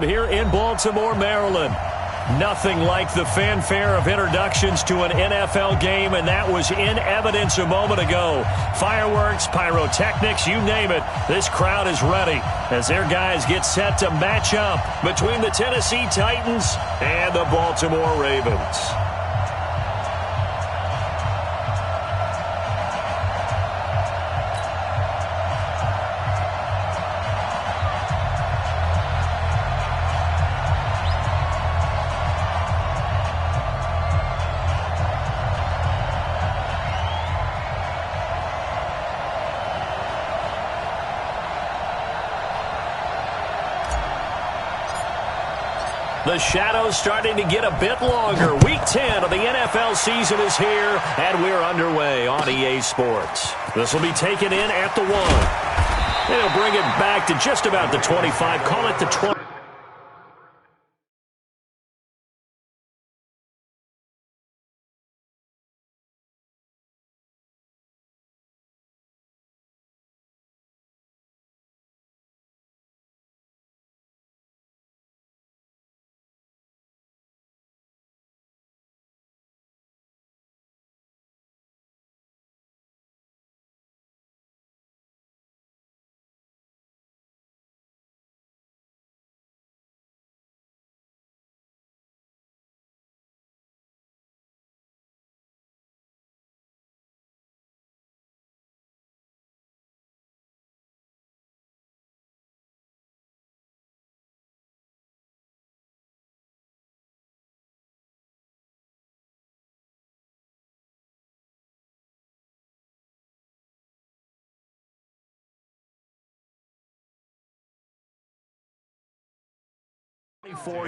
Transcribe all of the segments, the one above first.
Here in Baltimore, Maryland. Nothing like the fanfare of introductions to an NFL game, and that was in evidence a moment ago. Fireworks, pyrotechnics, you name it. This crowd is ready as their guys get set to match up between the Tennessee Titans and the Baltimore Ravens. The shadow's starting to get a bit longer. Week 10 of the NFL season is here, and we're underway on EA Sports. This will be taken in at the 1. They'll bring it back to just about the 25. Call it the 20.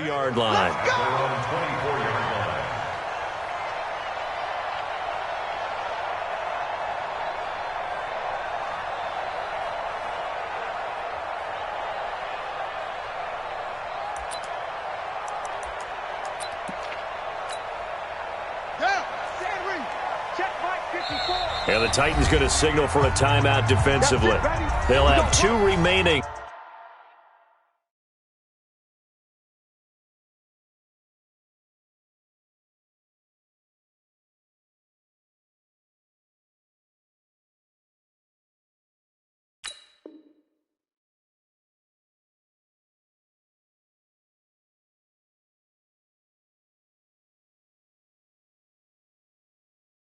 Yard line. Let's go! 24-yard line. And the Titans going to signal for a timeout defensively. They'll have 2 remaining.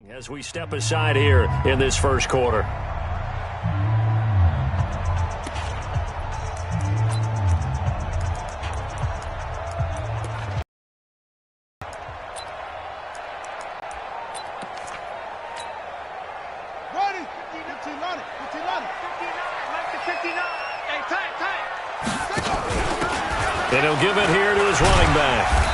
As we step aside here in this first quarter. Ready? 15, run it. 15, run it. 59. Hey, tight. And he'll give it here to his running back.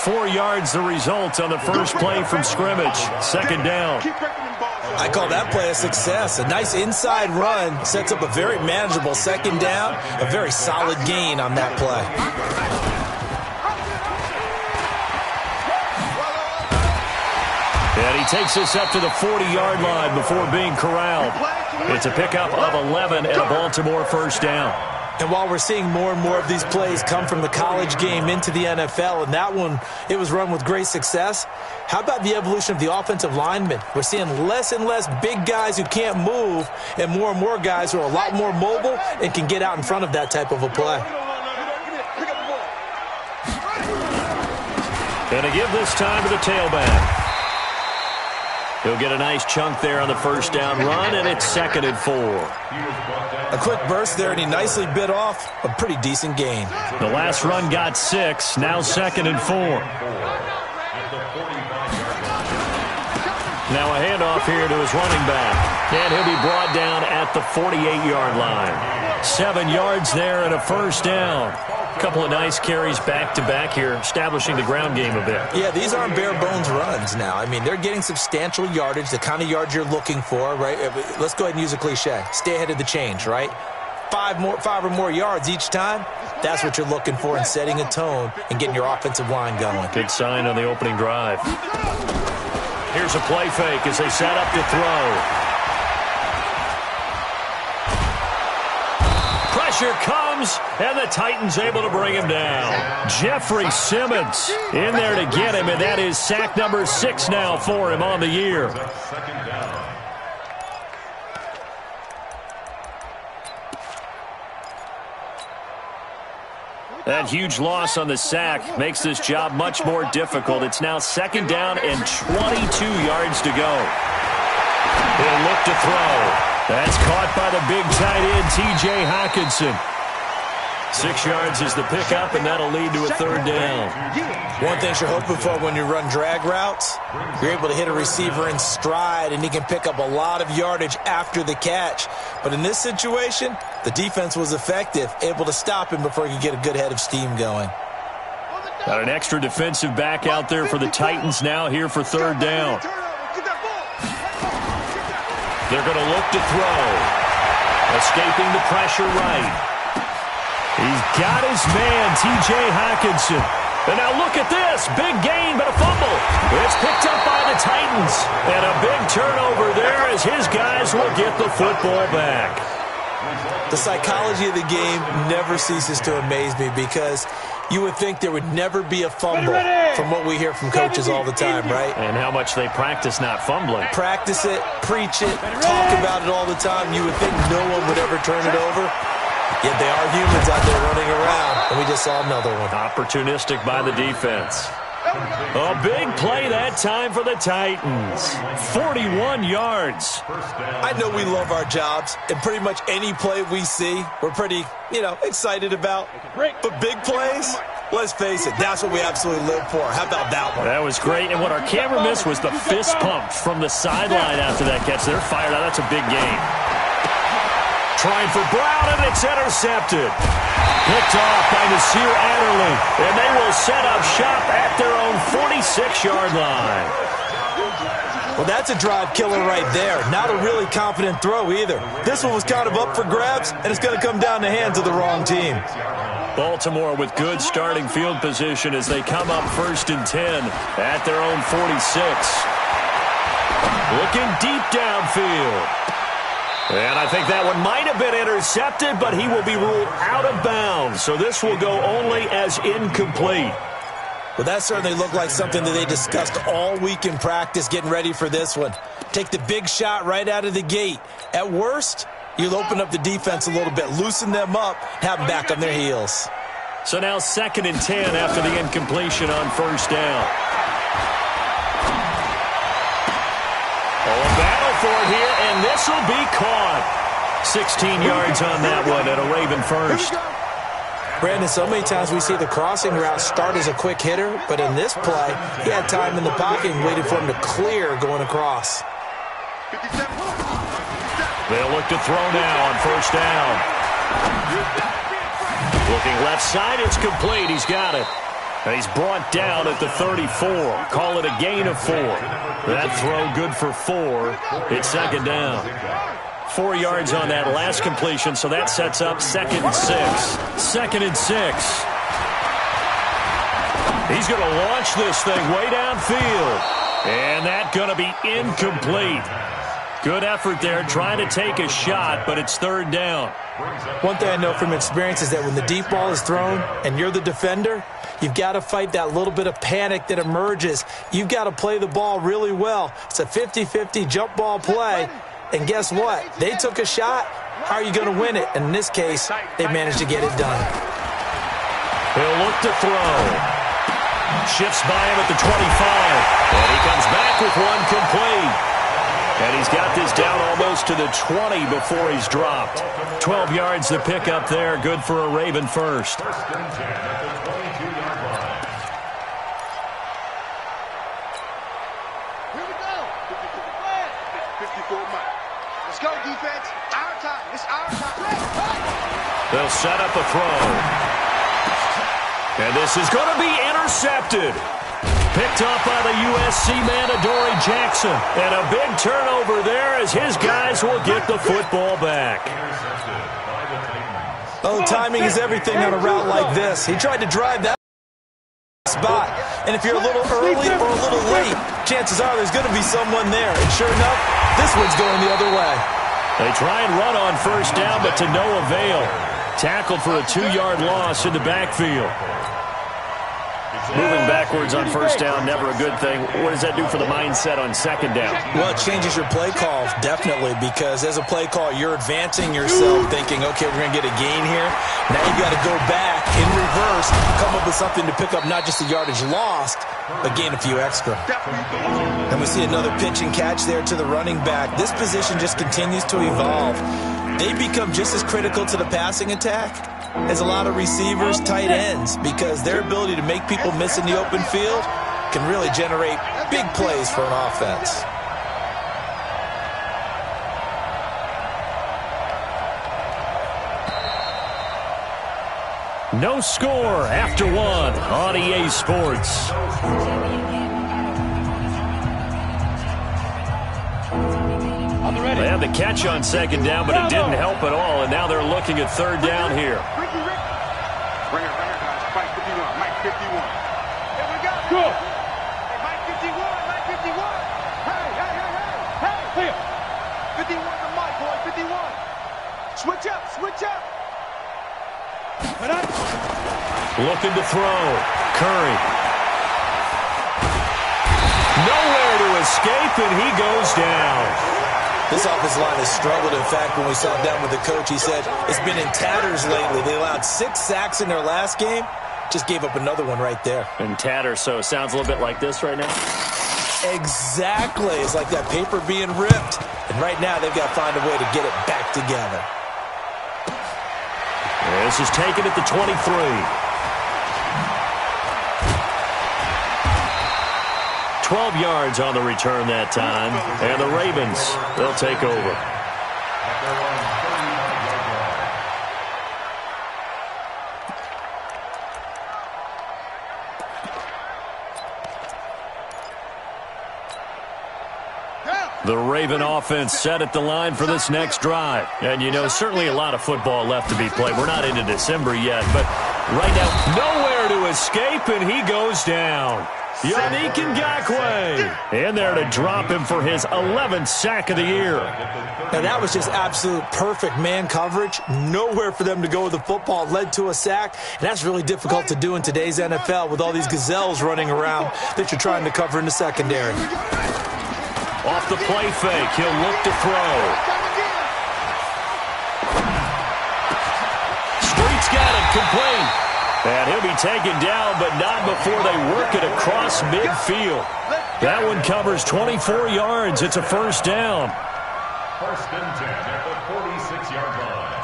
4 yards the result on the first play from scrimmage. Second down. I call that play a success. A nice inside run sets up a very manageable second down. A very solid gain on that play. And he takes us up to the 40-yard line before being corralled. It's a pickup of 11 and a Baltimore first down. And while we're seeing more and more of these plays come from the college game into the NFL, and that one, it was run with great success, how about the evolution of the offensive linemen? We're seeing less and less big guys who can't move and more guys who are a lot more mobile and can get out in front of that type of a play. And to give this time to the tailback. He'll get a nice chunk there on the first down run, and it's 2nd and 4. A quick burst there, and he nicely bit off a pretty decent gain. The last run got 6, now 2nd and 4. Now a handoff here to his running back, and he'll be brought down at the 48-yard line. 7 yards there and a first down. A couple of nice carries back-to-back here, establishing the ground game a bit. Yeah, these aren't bare-bones runs now. I mean, they're getting substantial yardage, the kind of yards you're looking for, right? Let's go ahead and use a cliche. Stay ahead of the change, right? 5 or more yards each time, that's what you're looking for in setting a tone and getting your offensive line going. Good sign on the opening drive. Here's a play fake as they set up to throw. Pressure comes. comes, and the Titans able to bring him down. Jeffrey Simmons in there to get him, and that is sack number 6 now for him on the year. That huge loss on the sack makes this job much more difficult. It's now 2nd down and 22 yards to go. He'll look to throw. That's caught by the big tight end, T.J. Hockenson. 6 yards is the pickup, and that'll lead to a 3rd down. One thing you're hoping for when you run drag routes, you're able to hit a receiver in stride, and he can pick up a lot of yardage after the catch. But in this situation, the defense was effective, able to stop him before he could get a good head of steam going. Got an extra defensive back out there for the Titans now here for 3rd down. They're going to look to throw. Escaping the pressure right. He's got his man, T.J. Hockenson. And now look at this. Big gain, but a fumble. It's picked up by the Titans. And a big turnover there as his guys will get the football back. The psychology of the game never ceases to amaze me because you would think there would never be a fumble from what we hear from coaches all the time, right? And how much they practice not fumbling. Practice it, preach it, talk about it all the time. You would think no one would ever turn it over. Yet they are humans out there running around, and we just saw another one. Opportunistic by the defense. A big play that time for the Titans. 41 yards. I know we love our jobs, and pretty much any play we see, we're pretty, excited about. But big plays, let's face it, that's what we absolutely live for. How about that one? That was great, and what our camera missed was the fist pump from the sideline after that catch. They're fired out. That's a big game. Trying for Brown, and it's intercepted. Picked off by Nasir Adderley, and they will set up shop at their own 46-yard line. Well, that's a drive killer right there. Not a really confident throw either. This one was kind of up for grabs, and it's going to come down the hands of the wrong team. Baltimore with good starting field position as they come up 1st and 10 at their own 46. Looking deep downfield. And I think that one might have been intercepted, but he will be ruled out of bounds. So this will go only as incomplete. Well, that certainly looked like something that they discussed all week in practice getting ready for this one. Take the big shot right out of the gate. At worst, you'll open up the defense a little bit, loosen them up, have them back on their heels. So now 2nd and 10 after the incompletion on 1st down. A battle for it here, and this will be caught. 16 yards on that one at a Raven first. Brandon, so many times we see the crossing route start as a quick hitter, but in this play, he had time in the pocket and waited for him to clear going across. They'll look to throw now on 1st down. Looking left side, it's complete. He's got it. And he's brought down at the 34. Call it a gain of 4. That throw good for 4. It's 2nd down. 4 yards on that last completion, so that sets up 2nd and 6. 2nd and 6. He's going to launch this thing way downfield. And that's going to be incomplete. Good effort there, trying to take a shot, but it's 3rd down. One thing I know from experience is that when the deep ball is thrown and you're the defender, you've got to fight that little bit of panic that emerges. You've got to play the ball really well. It's a 50-50 jump ball play. And guess what? They took a shot. How are you going to win it? And in this case, they managed to get it done. He'll look to throw. Shifts by him at the 25. And he comes back with one complete. And he's got this down almost to the 20 before he's dropped. 12 yards to pick up there. Good for a Raven first. Here we go. 54 miles. Let's go, defense. Our time. It's our time. They'll set up a throw. And this is going to be intercepted. Picked up by the USC man, Adoree Jackson. And a big turnover there as his guys will get the football back. Oh, timing is everything on a route like this. He tried to drive that spot. And if you're a little early or a little late, chances are there's going to be someone there. And sure enough, this one's going the other way. They try and run on 1st down, but to no avail. Tackled for a 2-yard loss in the backfield. Moving backwards on first down, never a good thing. What does that do for the mindset on second down? Well, it changes your play call, definitely, because as a play call, you're advancing yourself, thinking, okay, we're going to get a gain here. Now you got to go back in reverse, come up with something to pick up not just the yardage lost, but gain a few extra. And we see another pitch and catch there to the running back. This position just continues to evolve. They become just as critical to the passing attack as a lot of receivers, tight ends, because their ability to make people miss in the open field can really generate big plays for an offense. No score after one on EA Sports. They had the catch on second down, but it didn't help at all, and now they're looking at third down here. Bring it, guys. Mike 51. Mike 51. Here we go. Good. Hey, Mike 51. Mike 51. Hey. 51 to Mike, boy. 51. Switch up. Looking to throw. Curry. Nowhere to escape, and he goes down. This offensive line has struggled. In fact, when we sat down with the coach, he said it's been in tatters lately. They allowed 6 sacks in their last game. Just gave up another one right there. In tatters, so it sounds a little bit like this right now? Exactly. It's like that paper being ripped. And right now, they've got to find a way to get it back together. This is taken at the 23. 12 yards on the return that time. And the Ravens, they'll take over. The Raven offense set at the line for this next drive. And, you know, certainly a lot of football left to be played. We're not into December yet, but right now, nowhere to escape, and he goes down. Yannick Ngakoue in there to drop him for his 11th sack of the year. And that was just absolute perfect man coverage. Nowhere for them to go with the football. Led to a sack. And that's really difficult to do in today's NFL with all these gazelles running around that you're trying to cover in the secondary. Off the play fake, he'll look to throw. Street's got it, complete. And he'll be taken down, but not before they work it across midfield. That one covers 24 yards. It's a first down. First and 10 at the 46-yard line.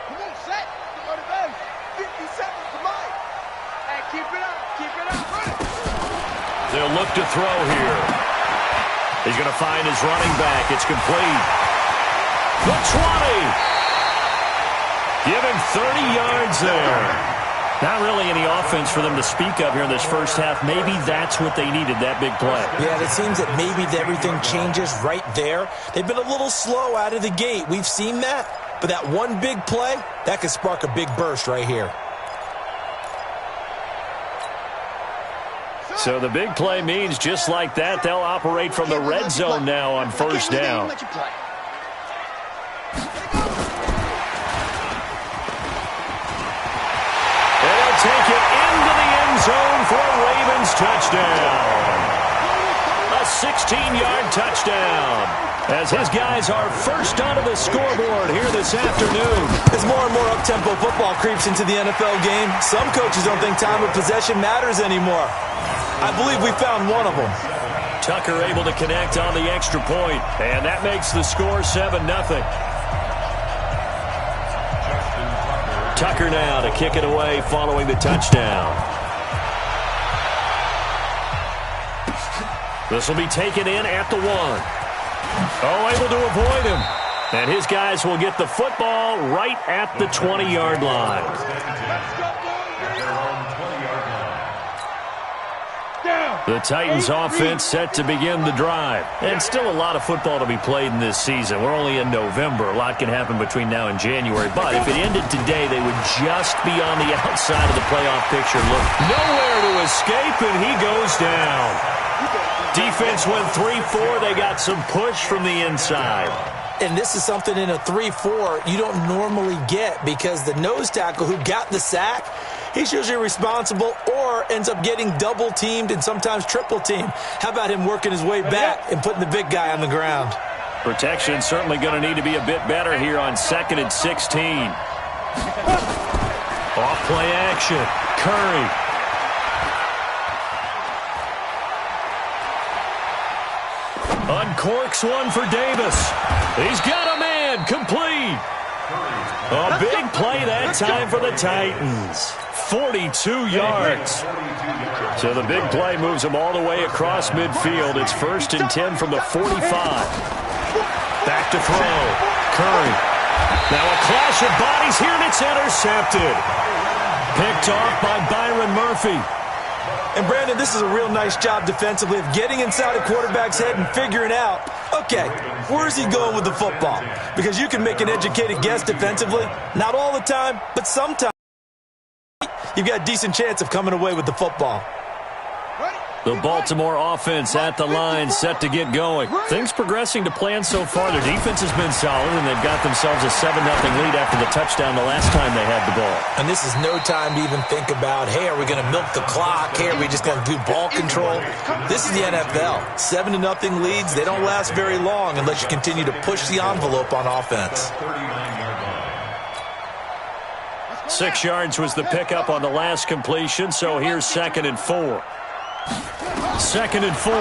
Come on, set. 57 to Mike. Hey, keep it up. Run it. They'll look to throw here. He's going to find his running back. It's complete. The 20. Give him 30 yards there. Not really any offense for them to speak of here in this first half. Maybe that's what they needed, that big play. Yeah, it seems that maybe everything changes right there. They've been a little slow out of the gate. We've seen that. But that one big play, that could spark a big burst right here. So the big play means just like that, they'll operate from the red zone now on first down. Let you play. And they'll take it into the end zone for a Ravens touchdown. A 16-yard touchdown. As his guys are first onto the scoreboard here this afternoon. As more and more up-tempo football creeps into the NFL game, some coaches don't think time of possession matters anymore. I believe we found one of them. Tucker able to connect on the extra point, and that makes the score 7-0. Tucker now to kick it away following the touchdown. This will be taken in at the 1. Oh, able to avoid him. And his guys will get the football right at the 20-yard line. Down. The Titans offense set to begin the drive. And still a lot of football to be played in this season. We're only in November. A lot can happen between now and January. But if it ended today, they would just be on the outside of the playoff picture. Look, nowhere to escape, and he goes down. Defense went 3-4. They got some push from the inside. And this is something in a 3-4 you don't normally get because the nose tackle who got the sack, he's usually responsible or ends up getting double-teamed and sometimes triple-teamed. How about him working his way back and putting the big guy on the ground? Protection certainly going to need to be a bit better here on 2nd and 16. Off-play action. Curry. Uncorks one for Davis. He's got a man. Complete. A big play that time for the Titans. 42 yards. So the big play moves them all the way across midfield. It's 1st and 10 from the 45. Back to throw. Curry. Now a clash of bodies here, and it's intercepted. Picked off by Byron Murphy. And, Brandon, this is a real nice job defensively of getting inside a quarterback's head and figuring out, okay, where's he going with the football? Because you can make an educated guess defensively. Not all the time, but sometimes you've got a decent chance of coming away with the football. The Baltimore offense at the line, set to get going. Things progressing to plan so far. Their defense has been solid, and they've got themselves a 7-0 lead after the touchdown the last time they had the ball. And this is no time to even think about, hey, are we going to milk the clock? Hey, are we just going to do ball control? This is the NFL. 7-0 leads, they don't last very long unless you continue to push the envelope on offense. 6 yards was the pickup on the last completion, so here's 2nd and 4. 2nd and 4.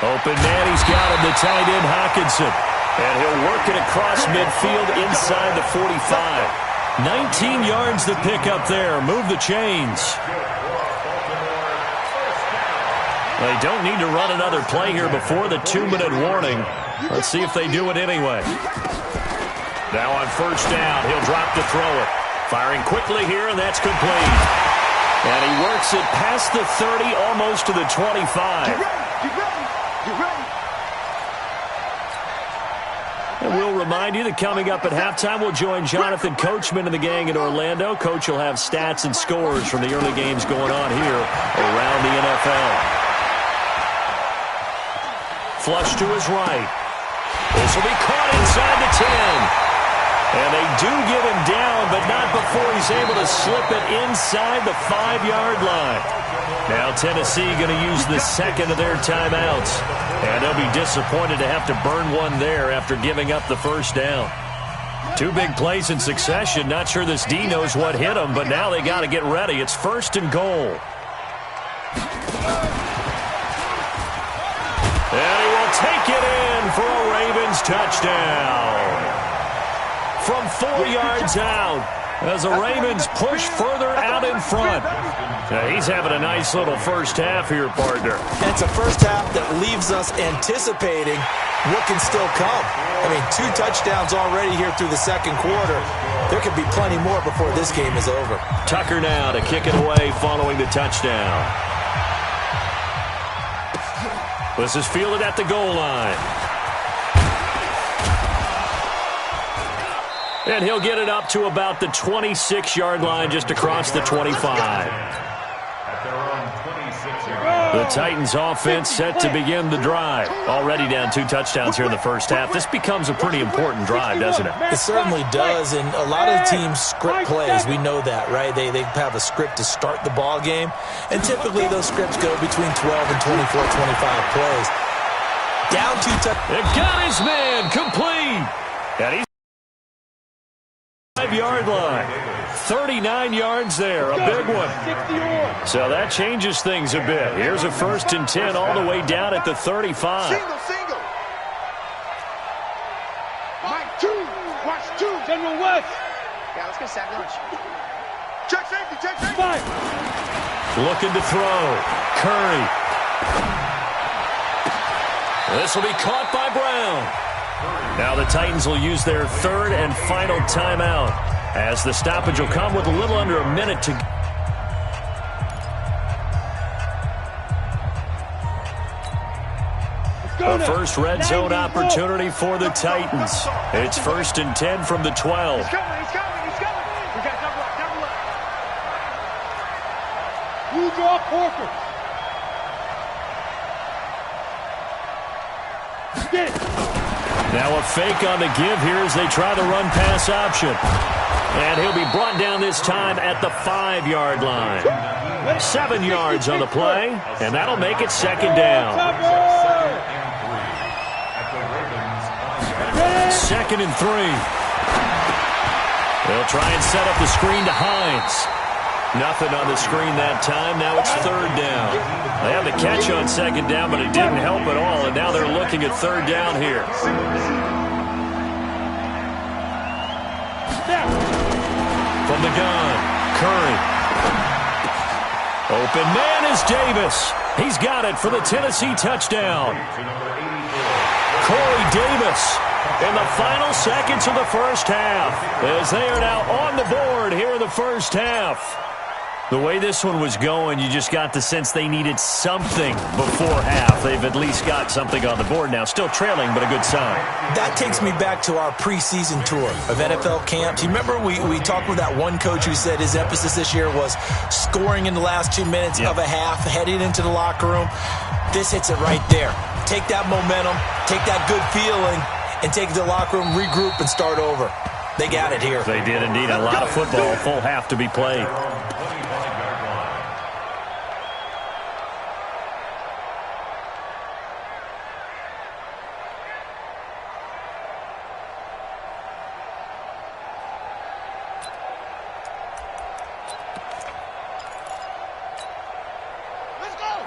Open man, he's got him, the tight end Hawkinson. And he'll work it across midfield inside the 45. 19 yards the pickup there. Move the chains. They don't need to run another play here before the 2-minute warning. Let's see if they do it anyway. Now on 1st down, he'll drop to throw it. Firing quickly here, and that's complete. And he works it past the 30, almost to the 25. Get ready. And we'll remind you that coming up at halftime, we'll join Jonathan Coachman and the gang in Orlando. Coach will have stats and scores from the early games going on here around the NFL. Flush to his right. This will be caught inside the 10. And they do get him down, but not before he's able to slip it inside the 5-yard line. Now Tennessee going to use the 2nd of their timeouts. And they'll be disappointed to have to burn one there after giving up the 1st down. 2 big plays in succession. Not sure this D knows what hit him, but now they got to get ready. It's 1st and goal. And he will take it in for a Ravens touchdown. From 4 yards out as the Ravens push further out in front. He's having a nice little first half here, partner. It's a first half that leaves us anticipating what can still come. I mean, 2 touchdowns already here through the 2nd quarter. There could be plenty more before this game is over. Tucker now to kick it away following the touchdown. This is fielded at the goal line. And he'll get it up to about the 26-yard line just across the 25. The Titans offense set to begin the drive. Already down 2 touchdowns here in the first half. This becomes a pretty important drive, doesn't it? It certainly does, and a lot of teams script plays. We know that, right? They have a script to start the ball game, and typically those scripts go between 12 and 24, 25 plays. Down 2 touchdowns. It got his man complete. And he's 5-yard line. 39 yards there, a big one. So that changes things a bit. Here's a 1st and 10 all the way down at the 35. Single. Mike 2. Watch 2. General West. Yeah, let's get sack lunch. Check safety. 5. Looking to throw. Curry. This will be caught by Brown. Now the Titans will use their 3rd and final timeout as the stoppage will come with a little under a minute to A first red zone opportunity for the Titans. It's 1st and 10 from the 12. He's coming. We got double up. You draw Porker. Now a fake on the give here as they try the run-pass option. And he'll be brought down this time at the 5-yard line. 7 yards on the play, and that'll make it 2nd down. 2nd and 3. They'll try and set up the screen to Hines. Nothing on the screen that time. Now it's 3rd down. They had the catch on 2nd down, but it didn't help at all, and now they're looking at 3rd down here. From the gun, Curry. Open man is Davis. He's got it for the Tennessee touchdown. Corey Davis in the final seconds of the first half, as they are now on the board here in the first half. The way this one was going, you just got the sense they needed something before half. They've at least got something on the board now. Still trailing, but a good sign. That takes me back to our preseason tour of NFL camps. You remember we talked with that one coach who said his emphasis this year was scoring in the last 2 minutes of a half, heading into the locker room. This hits it right there. Take that momentum, take that good feeling, and take it to the locker room, regroup, and start over. They got it here. They did indeed. A lot of football, full half to be played.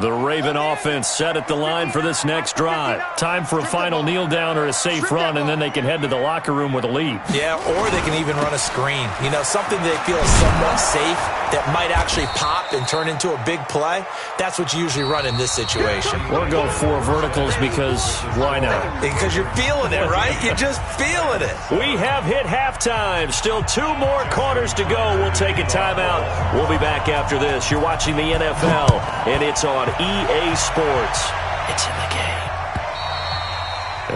The Raven offense set at the line for this next drive. Time for a final kneel down or a safe run, and then they can head to the locker room with a lead. Yeah, or they can even run a screen. You know, something they feel is somewhat safe that might actually pop and turn into a big play. That's what you usually run in this situation. Or go 4 verticals because why not? Because you're feeling it, right? You're just feeling it. We have hit halftime. Still 2 more quarters to go. We'll take a timeout. We'll be back after this. You're watching the NFL, and it's on EA Sports. It's in the game.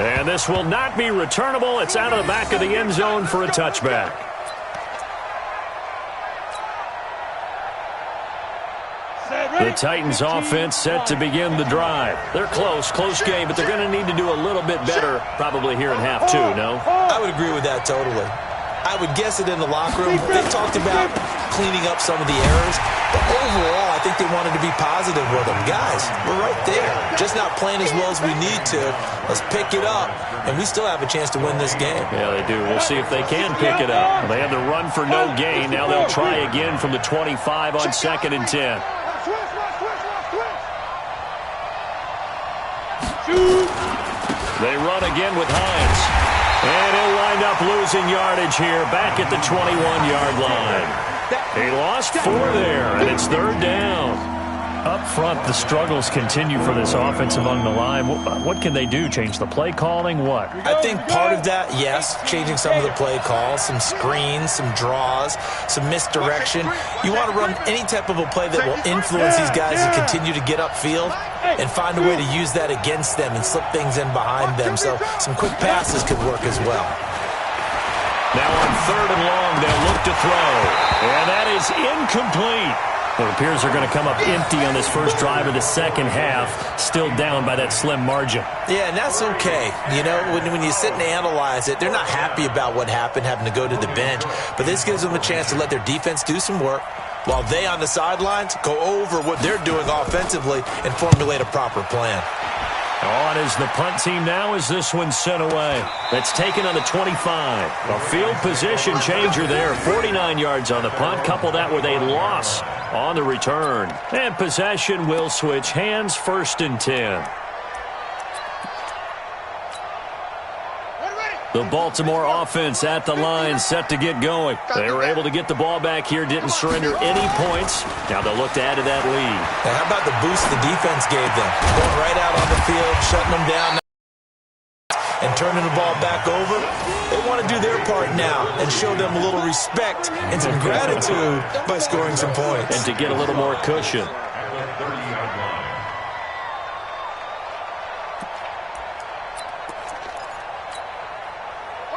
And this will not be returnable. It's out of the back of the end zone for a touchback. The Titans offense set to begin the drive. They're close game, but they're going to need to do a little bit better probably here in half 2, no? I would agree with that totally. I would guess it in the locker room. They talked about cleaning up some of the errors, but overall, I think they wanted to be positive with them. Guys, we're right there. Just not playing as well as we need to. Let's pick it up, and we still have a chance to win this game. Yeah, they do. We'll see if they can pick it up. They had the run for no gain. Now they'll try again from the 25 on 2nd and 10. They run again with Hines. And he'll wind up losing yardage here back at the 21-yard line. He lost 4 there, and it's 3rd down. Up front, the struggles continue for this offense among the line. What can they do? Change the play calling? What? I think part of that, yes, changing some of the play calls, some screens, some draws, some misdirection. You want to run any type of a play that will influence these guys to continue to get upfield and find a way to use that against them and slip things in behind them. So some quick passes could work as well. Now on 3rd and long, they'll look to throw. And that is incomplete. It appears they're going to come up empty on this first drive of the second half, still down by that slim margin. Yeah, and that's okay. You know, when you sit and analyze it, they're not happy about what happened, having to go to the bench. But this gives them a chance to let their defense do some work while they on the sidelines go over what they're doing offensively and formulate a proper plan. On is the punt team now as this one's sent away. That's taken on the 25. A field position changer there. 49 yards on the punt. Couple that with a loss on the return. And possession will switch hands. 1st and 10. The Baltimore offense at the line, set to get going. They were able to get the ball back here, didn't surrender any points. Now they'll look to add to that lead. Now how about the boost the defense gave them? Going right out on the field, shutting them down, and turning the ball back over. They want to do their part now and show them a little respect and some gratitude by scoring some points. And to get a little more cushion.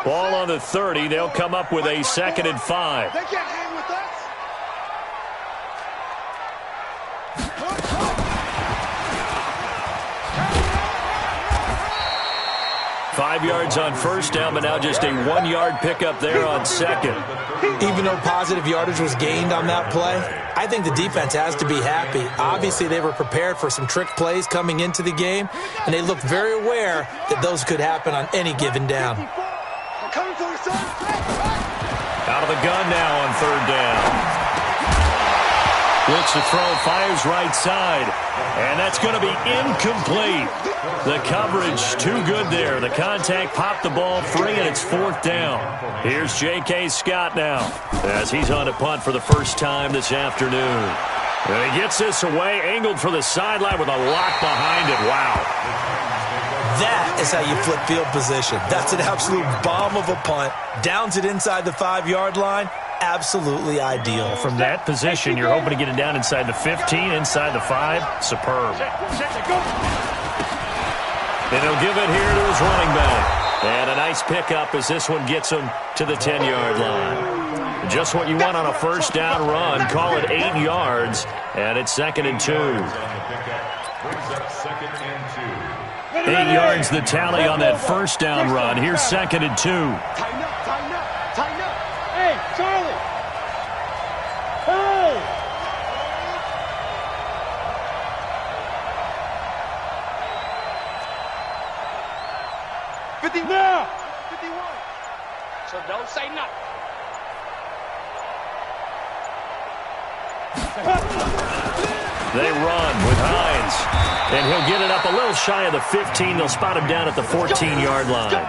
Ball on the 30. They'll come up with a 2nd and 5. They can't hang with us. 5 yards on 1st down, but now just a 1-yard pickup there on 2nd. Even though positive yardage was gained on that play, I think the defense has to be happy. Obviously, they were prepared for some trick plays coming into the game, and they looked very aware that those could happen on any given down. I'm coming for you, son. Out of the gun now on 3rd down. Looks to throw, fires right side, and that's going to be incomplete. The coverage too good there. The contact popped the ball free, and it's 4th down. Here's J.K. Scott now as he's on a punt for the first time this afternoon. And he gets this away, angled for the sideline with a lock behind it. Wow. That is how you flip field position. That's an absolute bomb of a punt. Downs it inside the 5-yard line. Absolutely ideal. From that position, you're hoping to get it down inside the 15, inside the 5. Superb. And he'll give it here to his running back. And a nice pickup as this one gets him to the 10-yard line. Just what you want on a 1st down run. Call it 8 yards, and it's 2nd and 2. 8 yards the tally on that 1st down run. Here's 2nd and 2. Tighten up, tighten up, tighten up. Hey, Charlie. Hey. 51. 51. So don't say nothing. They run with Hines, and he'll get it up a little shy of the 15. They'll spot him down at the 14-yard line.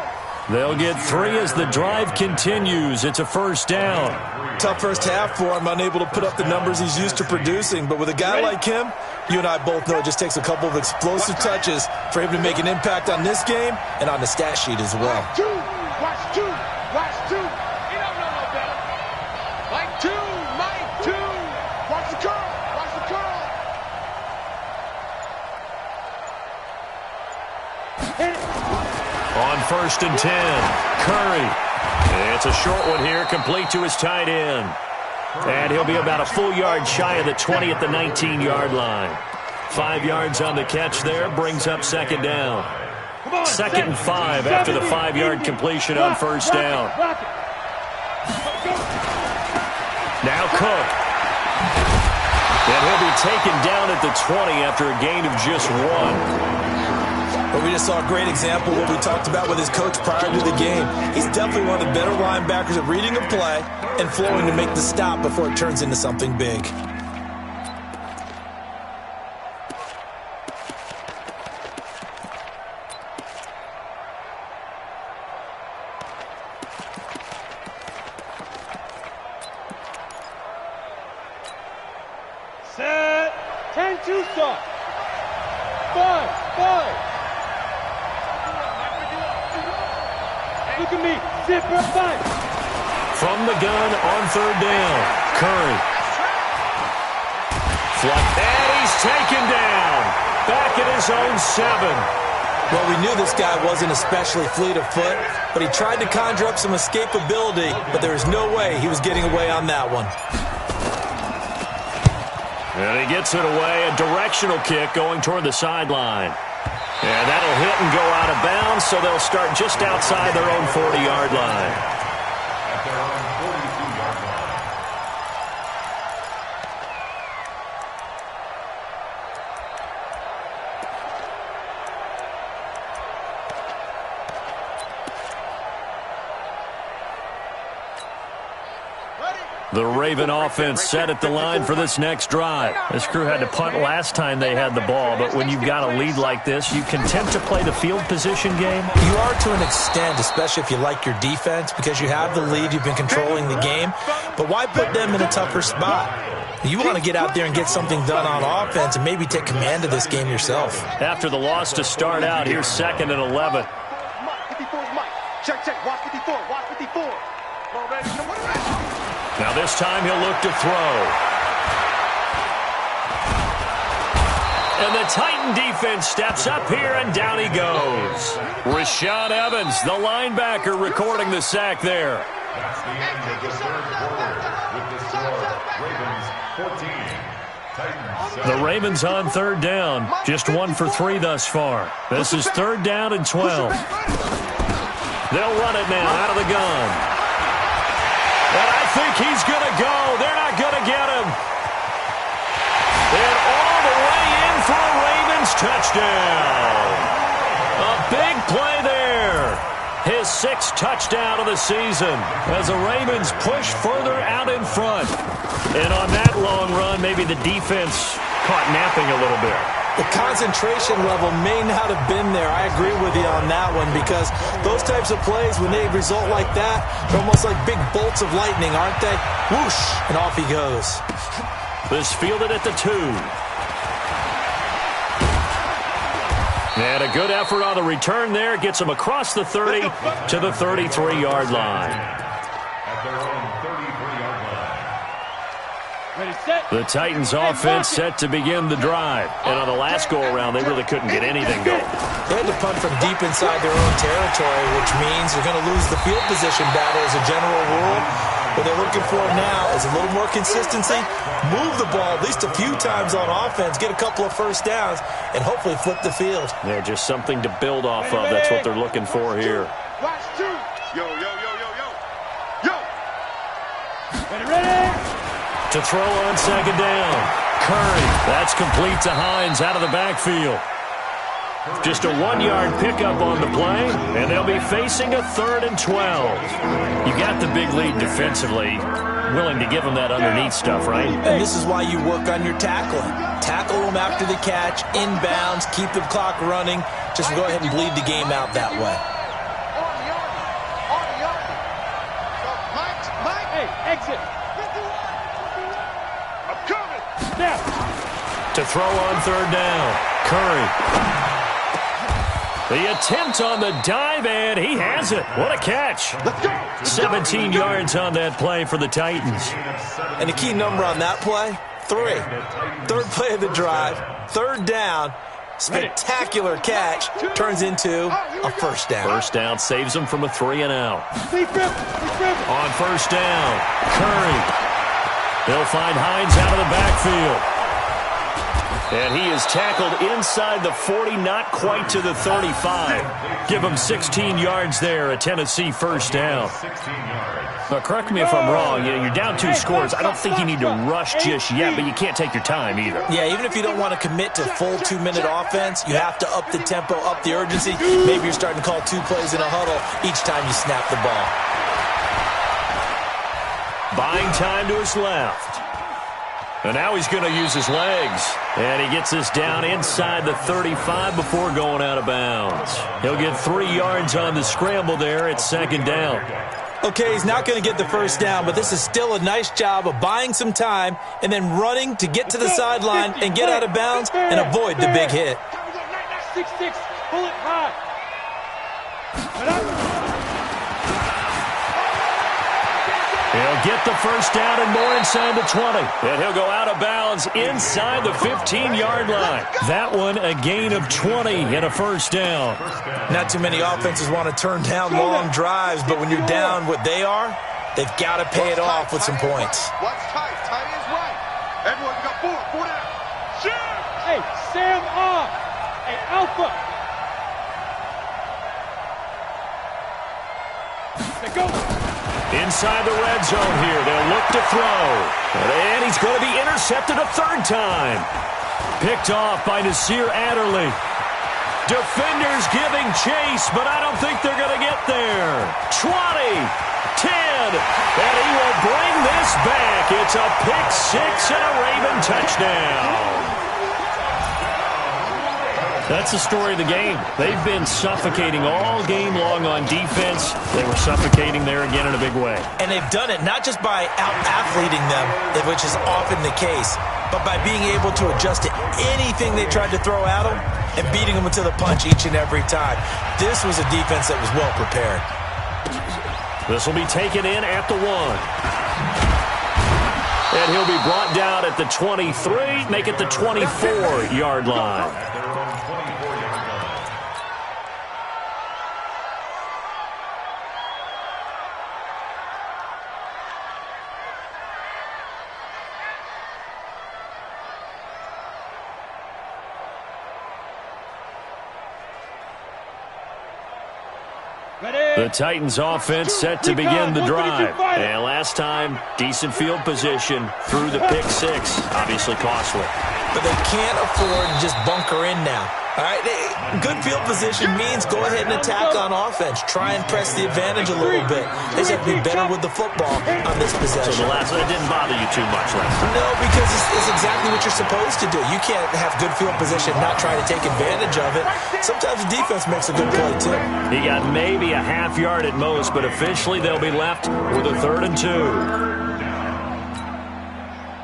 They'll get 3 as the drive continues. It's a 1st down. Tough first half for him, unable to put up the numbers he's used to producing. But with a guy like him, you and I both know it just takes a couple of explosive touches for him to make an impact on this game and on the stat sheet as well. Watch 2. Watch 2. He don't know no better. Mike 2. Watch the curl. Watch the curl. On 1st and 10, Curry. It's a short one here, complete to his tight end. And he'll be about a full yard shy of the 20 at the 19-yard line. 5 yards on the catch there, brings up 2nd down. 2nd and 5 after the 5-yard completion on 1st down. Now Cook. And he'll be taken down at the 20 after a gain of just 1. But we just saw a great example of what we talked about with his coach prior to the game. He's definitely one of the better linebackers at reading a play and flowing to make the stop before it turns into something big. Set. 10-2 start. 5. Look at me. Zipper 5. From the gun on 3rd down, Curry. And he's taken down. Back at his own 7. Well, we knew this guy wasn't especially fleet of foot, but he tried to conjure up some escapability, but there was no way he was getting away on that one. And he gets it away, a directional kick going toward the sideline. And that'll hit and go out of bounds, so they'll start just outside their own 40-yard line. The Raven offense set at the line for this next drive. This crew had to punt last time they had the ball, but when you've got a lead like this, you content to play the field position game? You are to an extent, especially if you like your defense, because you have the lead, you've been controlling the game. But why put them in a tougher spot? You want to get out there and get something done on offense and maybe take command of this game yourself. After the loss to start out, here's 2nd and 11. 54's Mike. Check. Watch 54. Watch 54. Now this time he'll look to throw. And the Titan defense steps up here, and down he goes. Rashaan Evans, the linebacker, recording the sack there. That's the end of the third quarter with the score, Ravens 14, Titans 7. The Ravens on third down, just 1 for 3 thus far. This is third down and 12. They'll run it now out of the gun. And I think he's going to go. They're not going to get him. And all the way in for a Ravens touchdown. A big play there. His 6th touchdown of the season as the Ravens push further out in front. And on that long run, maybe the defense caught napping a little bit. The concentration level may not have been there. I agree with you on that one because those types of plays, when they result like that, they're almost like big bolts of lightning, aren't they? Whoosh, and off he goes. This fielded at the 2. And a good effort on the return there. Gets him across the 30 to the 33-yard line. At their own 33-yard line. Ready, set. The Titans offense set to begin the drive. And on the last go-around, they really couldn't get anything going. They had to punt from deep inside their own territory, which means you're going to lose the field position battle as a general rule. What they're looking for now is a little more consistency, move the ball at least a few times on offense, get a couple of first downs, and hopefully flip the field. Yeah, just something to build off of. That's what they're looking for here. Watch 2. Yo, yo, yo, yo, yo. Yo. Ready, ready. To throw on second down. Curry. That's complete to Hines out of the backfield. Just a 1-yard pickup on the play, and they'll be facing a 3rd and 12. You got the big lead defensively. Willing to give them that underneath stuff, right? And this is why you work on your tackling. Tackle them after the catch, inbounds, keep the clock running. Just go ahead and bleed the game out that way. Mike. Hey, exit. I'm coming. Now. To throw on 3rd down. Curry. The attempt on the dive, and he has it. What a catch. Let's go. 17 yards on that play for the Titans. And the key number on that play, 3. 3rd play of the drive, 3rd down, spectacular catch, turns into a first down. First down saves them from a 3 and out. Sleep rip. On first down, Curry. They'll find Hines out of the backfield. And he is tackled inside the 40, not quite to the 35. Give him 16 yards there, a Tennessee first down. Now, correct me if I'm wrong. You're down 2 scores. I don't think you need to rush just yet, but you can't take your time either. Yeah, even if you don't want to commit to full 2-minute offense, you have to up the tempo, up the urgency. Maybe you're starting to call 2 plays in a huddle each time you snap the ball. Buying time to his left. And now he's going to use his legs. And he gets this down inside the 35 before going out of bounds. He'll get 3 yards on the scramble there at second down. Okay, he's not going to get the first down, but this is still a nice job of buying some time and then running to get to the sideline and get out of bounds and avoid the big hit. 6-6. Pull it high. He'll get the first down and more inside the 20. And he'll go out of bounds inside the 15-yard line. That one a gain of 20 and a first down. Not too many offenses want to turn down long drives, but when you're down what they are, they've got to pay it off with some points. What's tight? Tight is right. Everyone, we got 4 down. Shoot! Hey, Sam off. Hey, Alpha. Let's go. Inside the red zone here. They'll look to throw. And he's going to be intercepted a 3rd time. Picked off by Nasir Adderley. Defenders giving chase, but I don't think they're going to get there. 20, 10, and he will bring this back. It's a pick-6 and a Raven touchdown. That's the story of the game. They've been suffocating all game long on defense. They were suffocating there again in a big way. And they've done it not just by out-athleting them, which is often the case, but by being able to adjust to anything they tried to throw at them and beating them to the punch each and every time. This was a defense that was well prepared. This will be taken in at the 1. And he'll be brought down at the 23, make it the 24-yard line. The Titans offense set to begin the drive. And last time, decent field position through the pick six. Obviously costly. But they can't afford to just bunker in now. All right, good field position means go ahead and attack on offense. Try and press the advantage a little bit. They just have to be better with the football on this possession. So the last one didn't bother you too much last time? No, because it's exactly what you're supposed to do. You can't have good field position and not try to take advantage of it. Sometimes the defense makes a good play, too. He got maybe a half yard at most, but officially they'll be left with a 3rd and 2.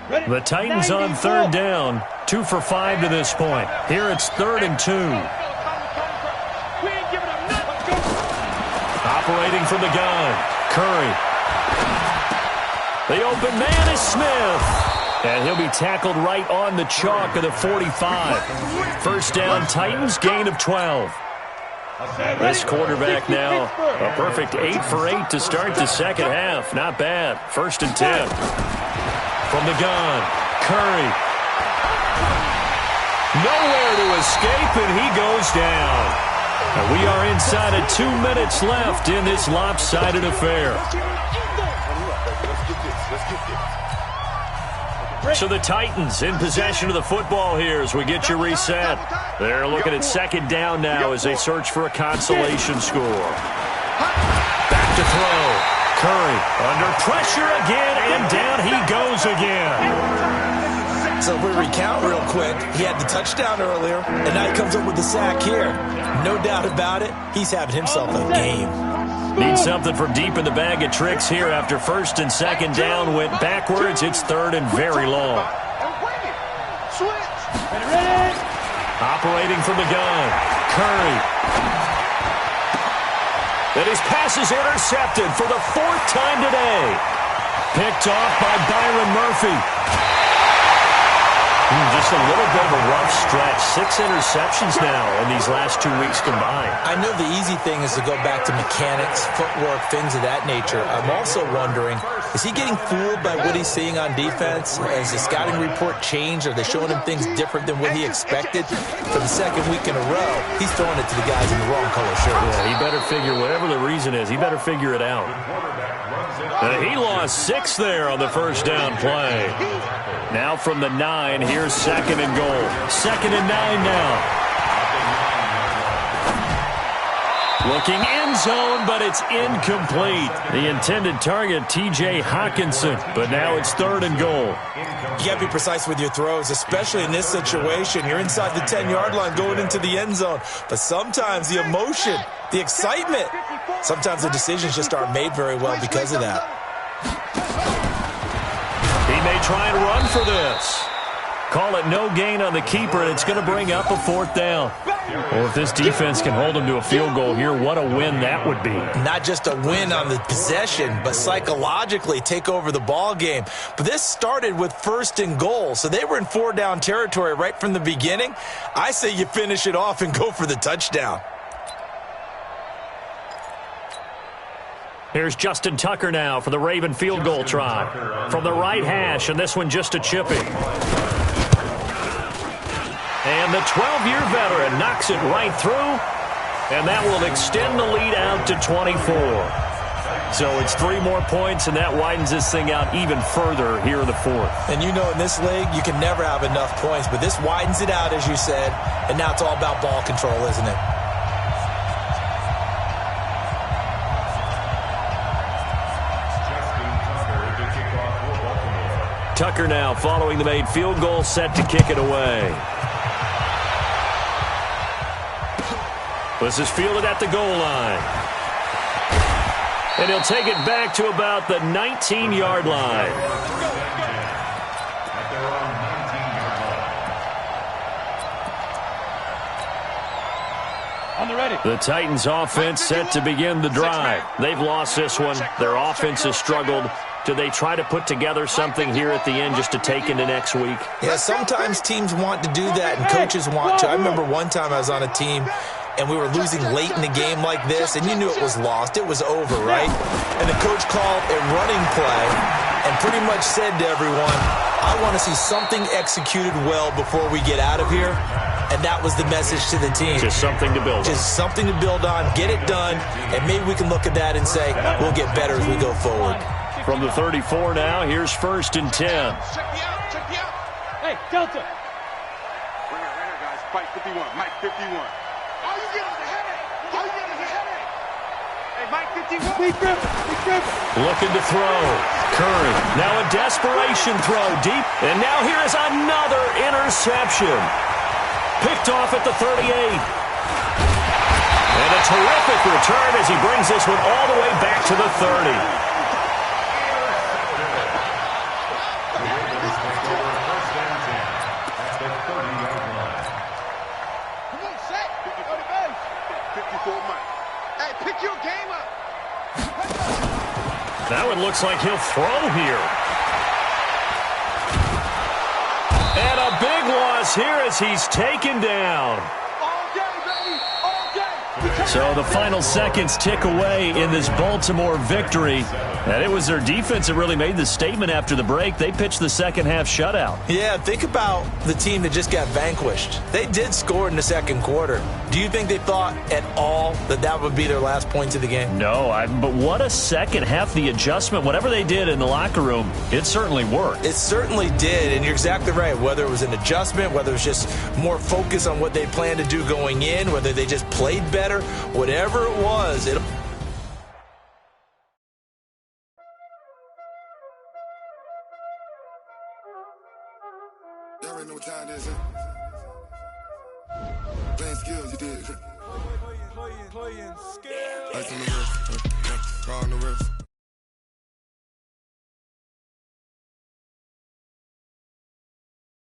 The Titans on 3rd down, 2 for 5 to this point. Here it's 3rd and 2. Operating from the gun, Curry. The open man is Smith. And he'll be tackled right on the chalk of the 45. First down, Titans, gain of 12. This quarterback now, a perfect 8 for 8 to start the second half. Not bad. 1st and 10. From the gun, Curry. Nowhere to escape, and he goes down. And we are inside of 2 minutes left in this lopsided affair. So the Titans in possession of the football here as we get you reset. They're looking at 2nd down now as they search for a consolation score. Back to throw. Curry under pressure again, and down he goes again. So if we recount real quick, he had the touchdown earlier, and now he comes up with the sack here. No doubt about it, he's having himself a game. Need something from deep in the bag of tricks here after 1st and 2nd down went backwards. It's 3rd and very long. Operating from the gun, Curry. And his pass is intercepted for the 4th time today. Picked off by Byron Murphy. Just a little bit of a rough stretch. 6 interceptions now in these last 2 weeks combined. I know the easy thing is to go back to mechanics, footwork, things of that nature. I'm also wondering, is he getting fooled by what he's seeing on defense? Has the scouting report changed? Are they showing him things different than what he expected? For the 2nd week in a row, he's throwing it to the guys in the wrong color shirts. Yeah, he better figure, whatever the reason is, he better figure it out. And he lost 6 there on the 1st down play. Now from the 9, here's 2nd and goal. 2nd and 9 now. Looking end zone, but it's incomplete. The intended target, T.J. Hawkinson, but now it's 3rd and goal. You got to be precise with your throws, especially in this situation. You're inside the 10-yard line going into the end zone, but sometimes the emotion, the excitement, sometimes the decisions just aren't made very well because of that. He may try and run for this. Call it no gain on the keeper, and it's going to bring up a 4th down. Well, if this defense can hold him to a field goal here, what a win that would be. Not just a win on the possession, but psychologically take over the ball game. But this started with 1st and goal, so they were in 4-down territory right from the beginning. I say you finish it off and go for the touchdown. Here's Justin Tucker now for the Raven field goal try. From the right hash, and this one just a chipping. And the 12-year veteran knocks it right through, and that will extend the lead out to 24. So it's 3 more points, and that widens this thing out even further here in the 4th. And you know in this league, you can never have enough points, but this widens it out, as you said, and now it's all about ball control, isn't it? Tucker now following the made field goal, set to kick it away. This is fielded at the goal line. And he'll take it back to about the 19-yard line. On the ready. The Titans offense set to begin the drive. They've lost this one. Their offense has struggled do they try to put together something here at the end just to take into next week? Yeah, sometimes teams want to do that and coaches want to. I remember one time I was on a team and we were losing late in the game like this, and you knew it was lost. It was over, right? And the coach called a running play and pretty much said to everyone, I want to see something executed well before we get out of here. And that was the message to the team. Just something to build on. Just something to build on, get it done, and maybe we can look at that and say, we'll get better as we go forward. From the 34 now, here's 1st and 10. Check me out, check me out. Hey, Delta. Right here, guys. Mike 51, Mike 51. All you get is a headache. All you get is a headache. Hey, Mike 51. Big Griffin. Looking to throw. Curry. Now a desperation throw deep. And now here is another interception. Picked off at the 38. And a terrific return as he brings this one all the way back to the 30. Come on, set. Go to base. 54, Mike. Hey, pick your game up. Now it looks like he'll throw here. And a big loss here as he's taken down. All day, baby. All day. So the final seconds tick away in this Baltimore victory. And it was their defense that really made the statement after the break. They pitched the second half shutout. Yeah, think about the team that just got vanquished. They did score in the second quarter. Do you think they thought at all that that would be their last points of the game? No, but what a second half. The adjustment, whatever they did in the locker room, it certainly worked. It certainly did, and you're exactly right. Whether it was an adjustment, whether it was just more focus on what they planned to do going in, whether they just played better, whatever it was, it Y'all already know what time it is, huh? Playing skills, you did. Playing skills. Ice on the wrist, call on the wrist.